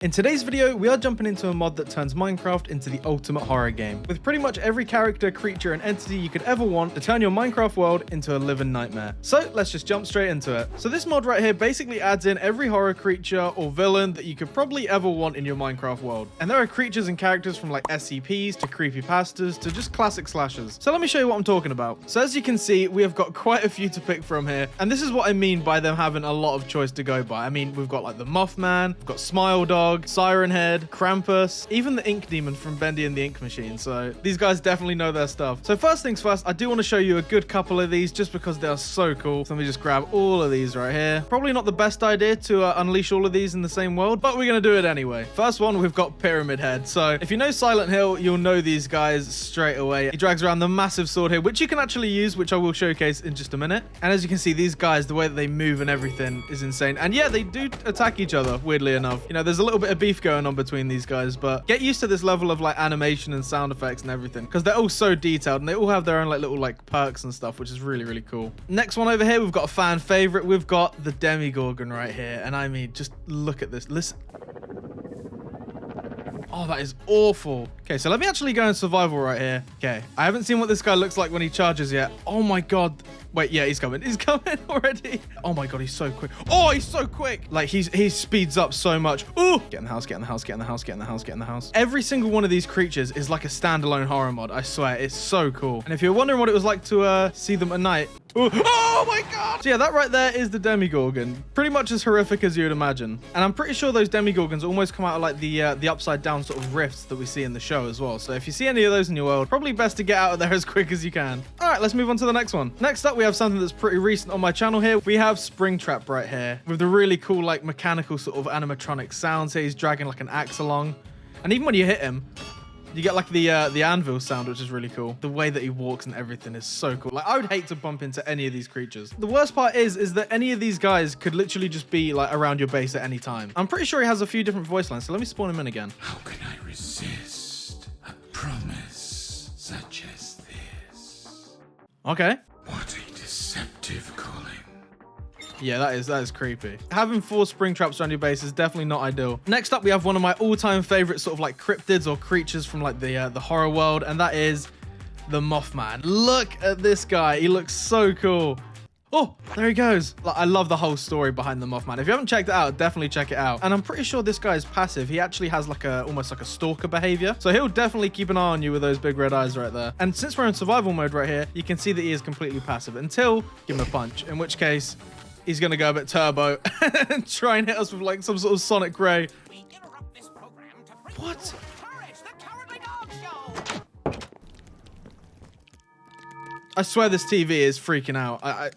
In today's video, we are jumping into a mod that turns Minecraft into the ultimate horror game, with pretty much every character, creature, and entity you could ever want to turn your Minecraft world into a living nightmare. So let's just jump straight into it. So this mod right here basically adds in every horror creature or villain that you could probably ever want in your Minecraft world. And there are creatures and characters from like SCPs to creepypastas to just classic slashers. So let me show you what I'm talking about. So as you can see, we have got quite a few to pick from here. And this is what I mean by them having a lot of choice to go by. I mean, we've got like the Mothman, we've got Smile Dog, Siren Head, Krampus, even the Ink Demon from Bendy and the Ink Machine. So these guys definitely know their stuff. So first things first, I do want to show you a good couple of these just because they are so cool. So let me just grab all of these right here. Probably not the best idea to unleash all of these in the same world, but we're going to do it anyway. First one, we've got Pyramid Head. So if you know Silent Hill, you'll know these guys straight away. He drags around the massive sword here, which you can actually use, which I will showcase in just a minute. And as you can see, these guys, the way that they move and everything is insane. And yeah, they do attack each other, weirdly enough. You know, there's a little bit of beef going on between these guys, but get used to this level of like animation and sound effects and everything because they're all so detailed and they all have their own like little like perks and stuff, which is really, really cool. Next one over here, we've got a fan favorite. We've got the Demigorgon right here. And I mean, just look at this. Listen. Oh, that is awful. Okay, so let me actually go in survival right here. Okay, I haven't seen what this guy looks like when he charges yet. Oh my God. Wait, yeah, he's coming. He's coming already. Oh my God, he's so quick. Oh, he's so quick. Like he speeds up so much. Oh, get in the house, get in the house, get in the house, get in the house, get in the house. Every single one of these creatures is like a standalone horror mod. I swear, it's so cool. And if you're wondering what it was like to see them at night, oh my God. So yeah, that right there is the Demigorgon. Pretty much as horrific as you would imagine. And I'm pretty sure those Demigorgons almost come out of like the upside down sort of rifts that we see in the show as well. So if you see any of those in your world, probably best to get out of there as quick as you can. All right, let's move on to the next one. Next up, we have something that's pretty recent on my channel here. We have Springtrap right here with the really cool like mechanical sort of animatronic sounds here. He's dragging like an axe along. And even when you hit him, you get like the anvil sound, which is really cool. The way that he walks and everything is so cool. Like I would hate to bump into any of these creatures. The worst part is that any of these guys could literally just be like around your base at any time. I'm pretty sure he has a few different voice lines, so let me spawn him in again. How can I resist a promise such as this? Okay. What a deceptive calling. Yeah, that is creepy. Having 4 spring traps around your base is definitely not ideal. Next up, we have one of my all-time favorite sort of like cryptids or creatures from like the horror world, and that is the Mothman. Look at this guy. He looks so cool. Oh, there he goes. Like, I love the whole story behind the Mothman. If you haven't checked it out, definitely check it out. And I'm pretty sure this guy is passive. He actually has like almost like a stalker behavior. So he'll definitely keep an eye on you with those big red eyes right there. And since we're in survival mode right here, you can see that he is completely passive until give him a punch, in which case he's going to go a bit turbo and try and hit us with like some sort of sonic ray. What? I swear this TV is freaking out. I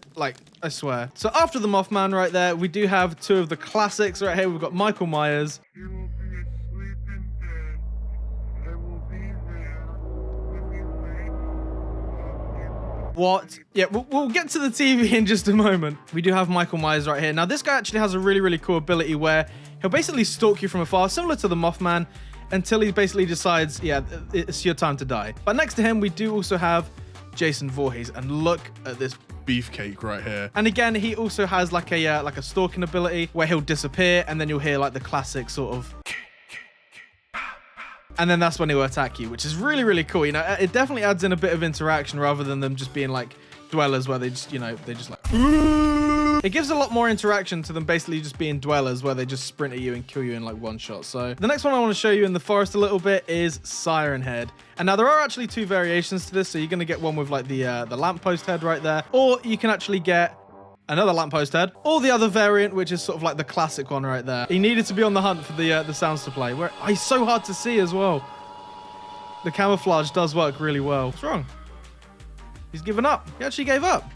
swear. So after the Mothman right there, we do have 2 of the classics right here. We've got Michael Myers. You will be asleep in bed. I will be there when you wake. What? Yeah, we'll get to the TV in just a moment. We do have Michael Myers right here. Now, this guy actually has a really, really cool ability where he'll basically stalk you from afar, similar to the Mothman, until he basically decides, yeah, it's your time to die. But next to him, we do also have Jason Voorhees, and look at this beefcake right here. And again, he also has like a stalking ability where he'll disappear, and then you'll hear like the classic sort of, and then that's when he'll attack you, which is really, really cool. You know, it definitely adds in a bit of interaction rather than them just being like dwellers where they just, you know, they just like, it gives a lot more interaction to them basically just being dwellers where they just sprint at you and kill you in like one shot. So the next one I want to show you in the forest a little bit is Siren Head. And now there are actually 2 variations to this. So you're going to get one with like the lamppost head right there, or you can actually get another lamppost head, or the other variant, which is sort of like the classic one right there. He needed to be on the hunt for the sounds to play. Where he's so hard to see as well. The camouflage does work really well. What's wrong? He's given up. He actually gave up.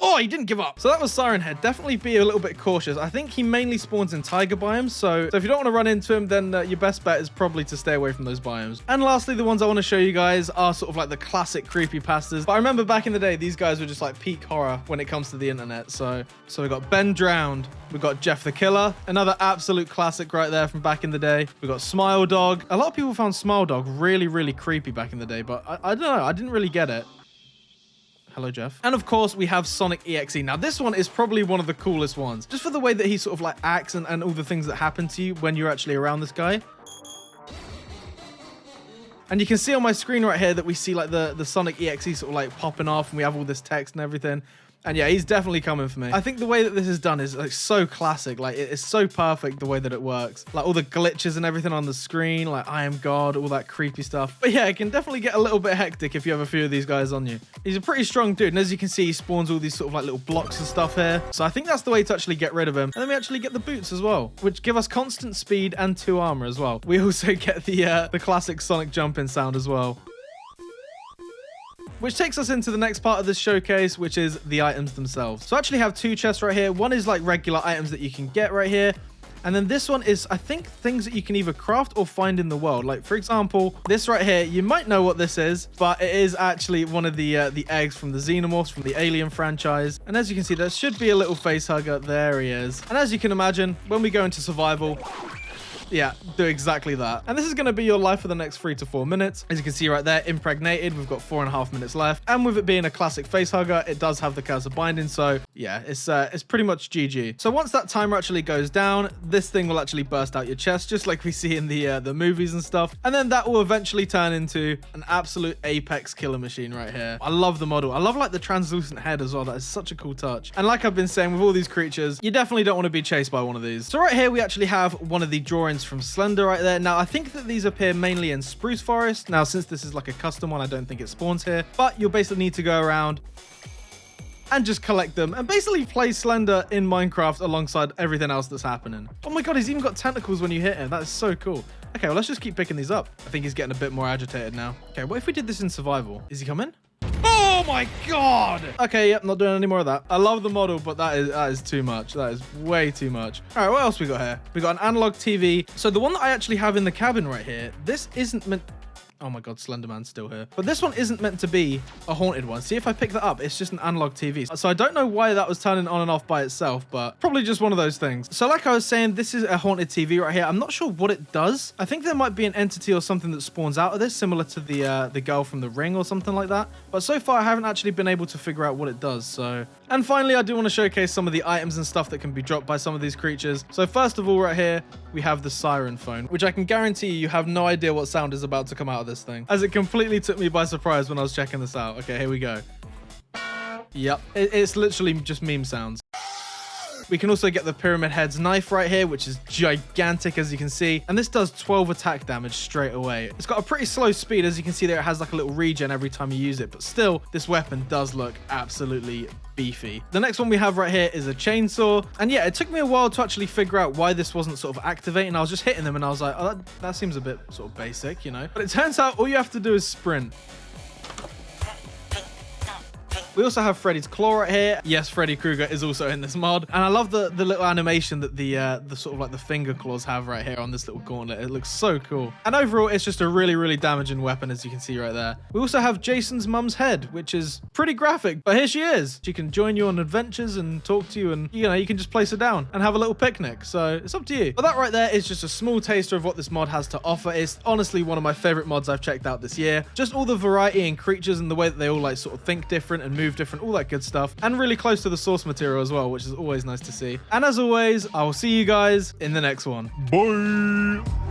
Oh, he didn't give up. So that was Siren Head. Definitely be a little bit cautious. I think he mainly spawns in tiger biomes. So if you don't want to run into him, then your best bet is probably to stay away from those biomes. And lastly, the ones I want to show you guys are sort of like the classic creepypastas. But I remember back in the day, these guys were just like peak horror when it comes to the internet. So we got Ben Drowned. We got Jeff the Killer. Another absolute classic right there from back in the day. We got Smile Dog. A lot of people found Smile Dog really, really creepy back in the day. But I don't know. I didn't really get it. Hello, Jeff. And of course, we have Sonic EXE. Now, this one is probably one of the coolest ones, just for the way that he sort of like acts and all the things that happen to you when you're actually around this guy. And you can see on my screen right here that we see like the Sonic EXE sort of like popping off, and we have all this text and everything. And yeah, he's definitely coming for me. I think the way that this is done is like so classic. Like it's so perfect the way that it works. Like all the glitches and everything on the screen, like I am God, all that creepy stuff. But yeah, it can definitely get a little bit hectic if you have a few of these guys on you. He's a pretty strong dude. And as you can see, he spawns all these sort of like little blocks and stuff here. So I think that's the way to actually get rid of him. And then we actually get the boots as well, which give us constant speed and 2 armor as well. We also get the classic Sonic jumping sound as well. Which takes us into the next part of this showcase, which is the items themselves. So I actually have 2 chests right here. One is like regular items that you can get right here. And then this one is, I think, things that you can either craft or find in the world. Like, for example, this right here, you might know what this is, but it is actually one of the eggs from the Xenomorphs from the Alien franchise. And as you can see, there should be a little face hugger. There he is. And as you can imagine, when we go into survival, yeah, do exactly that. And this is going to be your life for the next 3 to 4 minutes. As you can see right there, impregnated. We've got 4.5 minutes left. And with it being a classic face hugger, it does have the cursor binding. So yeah, it's pretty much GG. So once that timer actually goes down, this thing will actually burst out your chest, just like we see in the movies and stuff. And then that will eventually turn into an absolute apex killer machine right here. I love the model. I love like the translucent head as well. That is such a cool touch. And like I've been saying with all these creatures, you definitely don't want to be chased by one of these. So right here, we actually have one of the drawings from Slender right there. Now, I think that these appear mainly in Spruce Forest. Now, since this is like a custom one, I don't think it spawns here, but you'll basically need to go around and just collect them and basically play Slender in Minecraft alongside everything else that's happening. Oh my God, he's even got tentacles when you hit him. That is so cool. Okay, well, let's just keep picking these up. I think he's getting a bit more agitated now. Okay, what if we did this in survival? Is he coming? Oh my God. Okay, yep, not doing any more of that. I love the model, but that is too much. That is way too much. All right, what else we got here? We got an analog TV. So the one that I actually have in the cabin right here, this isn't meant... Oh my God, Slenderman's still here. But this one isn't meant to be a haunted one. See, if I pick that up, it's just an analog TV. So I don't know why that was turning on and off by itself, but probably just one of those things. So like I was saying, this is a haunted TV right here. I'm not sure what it does. I think there might be an entity or something that spawns out of this, similar to the girl from The Ring or something like that. But so far, I haven't actually been able to figure out what it does. So, and finally, I do want to showcase some of the items and stuff that can be dropped by some of these creatures. So first of all, right here, we have the siren phone, which I can guarantee you have no idea what sound is about to come out of this thing, as it completely took me by surprise when I was checking this out. Okay, here we go. Yep, it's literally just meme sounds. We can also get the Pyramid Head's knife right here, which is gigantic, as you can see. And this does 12 attack damage straight away. It's got a pretty slow speed, as you can see there. It has like a little regen every time you use it. But still, this weapon does look absolutely beefy. The next one we have right here is a chainsaw. And yeah, it took me a while to actually figure out why this wasn't sort of activating. I was just hitting them and I was like, oh, that seems a bit sort of basic, you know? But it turns out all you have to do is sprint. We also have Freddy's claw right here. Yes, Freddy Krueger is also in this mod. And I love the little animation that the sort of like the finger claws have right here on this little gauntlet. It looks so cool. And overall, it's just a really, really damaging weapon, as you can see right there. We also have Jason's mum's head, which is pretty graphic, but here she is. She can join you on adventures and talk to you, and you know, you can just place her down and have a little picnic. So it's up to you. But that right there is just a small taster of what this mod has to offer. It's honestly one of my favorite mods I've checked out this year. Just all the variety in creatures and the way that they all like sort of think different and move different, all that good stuff, and really close to the source material as well, which is always nice to see. And as always, I will see you guys in the next one. Bye.